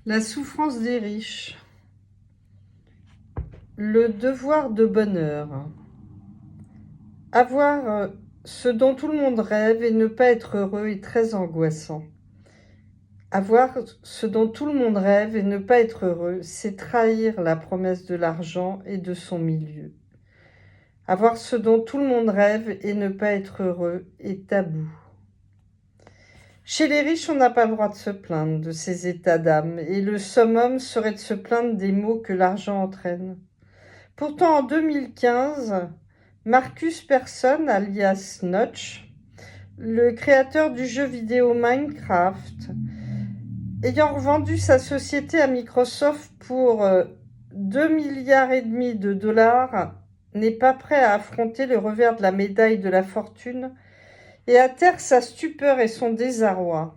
La souffrance des riches. Le devoir de bonheur. Avoir ce dont tout le monde rêve et ne pas être heureux est très angoissant. Avoir ce dont tout le monde rêve et ne pas être heureux, c'est trahir la promesse de l'argent et de son milieu. Avoir ce dont tout le monde rêve et ne pas être heureux est tabou. Chez les riches, on n'a pas le droit de se plaindre de ces états d'âme, et le summum serait de se plaindre des maux que l'argent entraîne. Pourtant, en 2015, Markus Persson, alias Notch, le créateur du jeu vidéo Minecraft, ayant revendu sa société à Microsoft pour 2,5 milliards de dollars, n'est pas prêt à affronter le revers de la médaille de la fortune et à taire sa stupeur et son désarroi.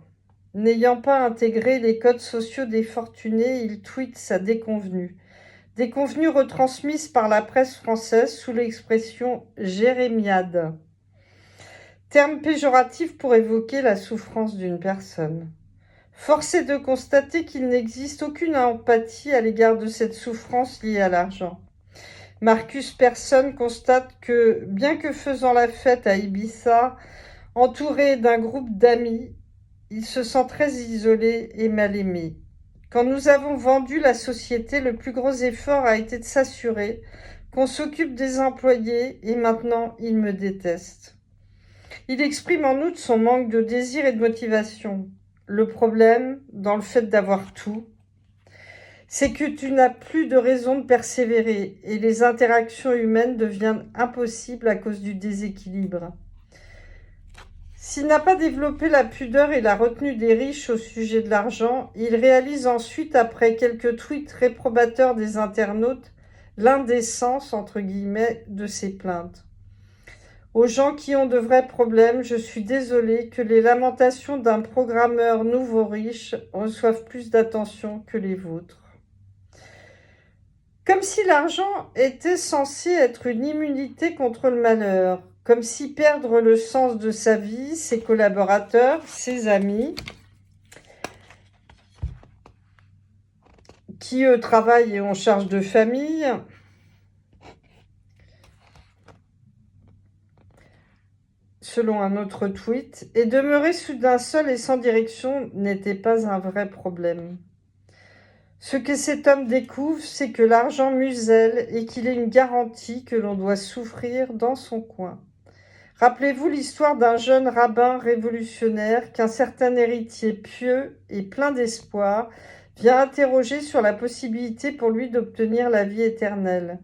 N'ayant pas intégré les codes sociaux des fortunés, il tweete sa déconvenue. Déconvenue retransmise par la presse française sous l'expression « jérémiade », terme péjoratif pour évoquer la souffrance d'une personne. Force est de constater qu'il n'existe aucune empathie à l'égard de cette souffrance liée à l'argent. Markus Persson constate que, bien que faisant la fête à Ibiza, entouré d'un groupe d'amis, il se sent très isolé et mal aimé. Quand nous avons vendu la société, le plus gros effort a été de s'assurer qu'on s'occupe des employés et maintenant il me déteste. Il exprime en outre son manque de désir et de motivation. Le problème, dans le fait d'avoir tout, c'est que tu n'as plus de raison de persévérer et les interactions humaines deviennent impossibles à cause du déséquilibre. S'il n'a pas développé la pudeur et la retenue des riches au sujet de l'argent, il réalise ensuite, après quelques tweets réprobateurs des internautes, l'indécence, entre guillemets, de ses plaintes. Aux gens qui ont de vrais problèmes, je suis désolé que les lamentations d'un programmeur nouveau riche reçoivent plus d'attention que les vôtres. Comme si l'argent était censé être une immunité contre le malheur, comme si perdre le sens de sa vie, ses collaborateurs, ses amis, qui eux travaillent et ont charge de famille, selon un autre tweet, et demeurer soudain seul et sans direction n'était pas un vrai problème. Ce que cet homme découvre, c'est que l'argent muselle et qu'il est une garantie que l'on doit souffrir dans son coin. Rappelez-vous l'histoire d'un jeune rabbin révolutionnaire qu'un certain héritier pieux et plein d'espoir vient interroger sur la possibilité pour lui d'obtenir la vie éternelle.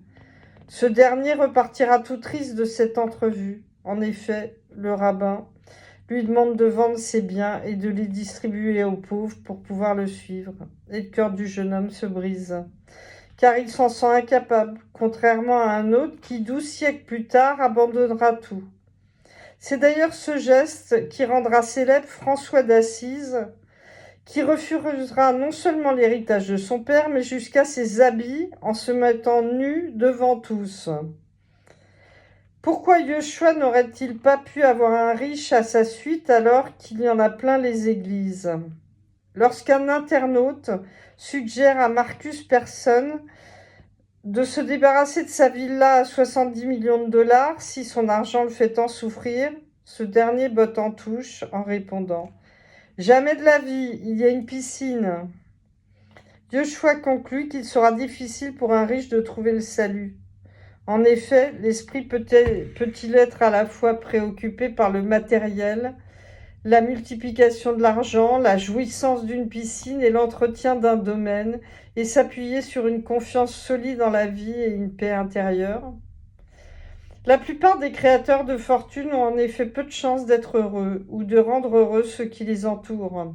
Ce dernier repartira tout triste de cette entrevue. En effet, le rabbin lui demande de vendre ses biens et de les distribuer aux pauvres pour pouvoir le suivre. Et le cœur du jeune homme se brise, car il s'en sent incapable, contrairement à un autre qui, 12 siècles plus tard, abandonnera tout. C'est d'ailleurs ce geste qui rendra célèbre François d'Assise, qui refusera non seulement l'héritage de son père, mais jusqu'à ses habits en se mettant nu devant tous. Pourquoi Yeshua n'aurait-il pas pu avoir un riche à sa suite alors qu'il y en a plein les églises? Lorsqu'un internaute suggère à Markus Persson de se débarrasser de sa villa à 70 millions de dollars si son argent le fait tant souffrir, ce dernier botte en touche en répondant « Jamais de la vie, il y a une piscine ». Yeshua conclut qu'il sera difficile pour un riche de trouver le salut. En effet, l'esprit peut-il être à la fois préoccupé par le matériel, la multiplication de l'argent, la jouissance d'une piscine et l'entretien d'un domaine, et s'appuyer sur une confiance solide en la vie et une paix intérieure? La plupart des créateurs de fortune ont en effet peu de chances d'être heureux ou de rendre heureux ceux qui les entourent.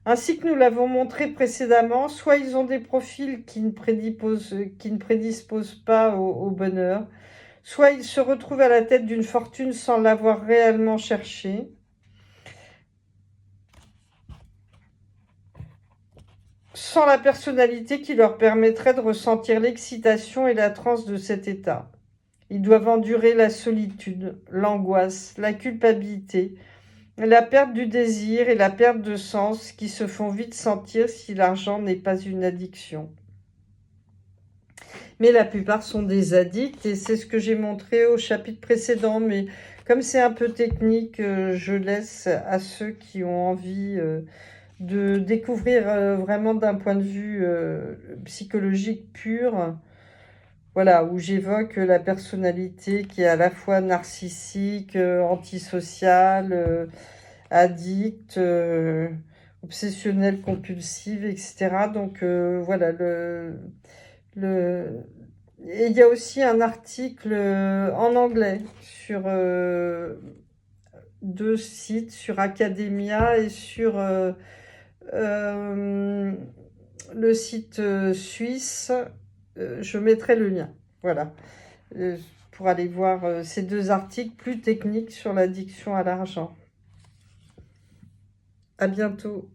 Ainsi que nous l'avons montré précédemment, soit ils ont des profils qui ne prédisposent pas au bonheur, soit ils se retrouvent à la tête d'une fortune sans l'avoir réellement cherchée. Sans la personnalité qui leur permettrait de ressentir l'excitation et la transe de cet état. Ils doivent endurer la solitude, l'angoisse, la culpabilité, La perte du désir et la perte de sens qui se font vite sentir si l'argent n'est pas une addiction. Mais la plupart sont des addicts et c'est ce que j'ai montré au chapitre précédent. Mais comme c'est un peu technique, je laisse à ceux qui ont envie de découvrir vraiment d'un point de vue psychologique pur, voilà, où j'évoque la personnalité qui est à la fois narcissique, antisociale, addict, obsessionnelle, compulsive, etc. Donc voilà, le... Et il y a aussi un article en anglais sur deux sites, sur Academia et sur euh, le site suisse. Je mettrai le lien, voilà, pour aller voir ces deux articles plus techniques sur l'addiction à l'argent. À bientôt.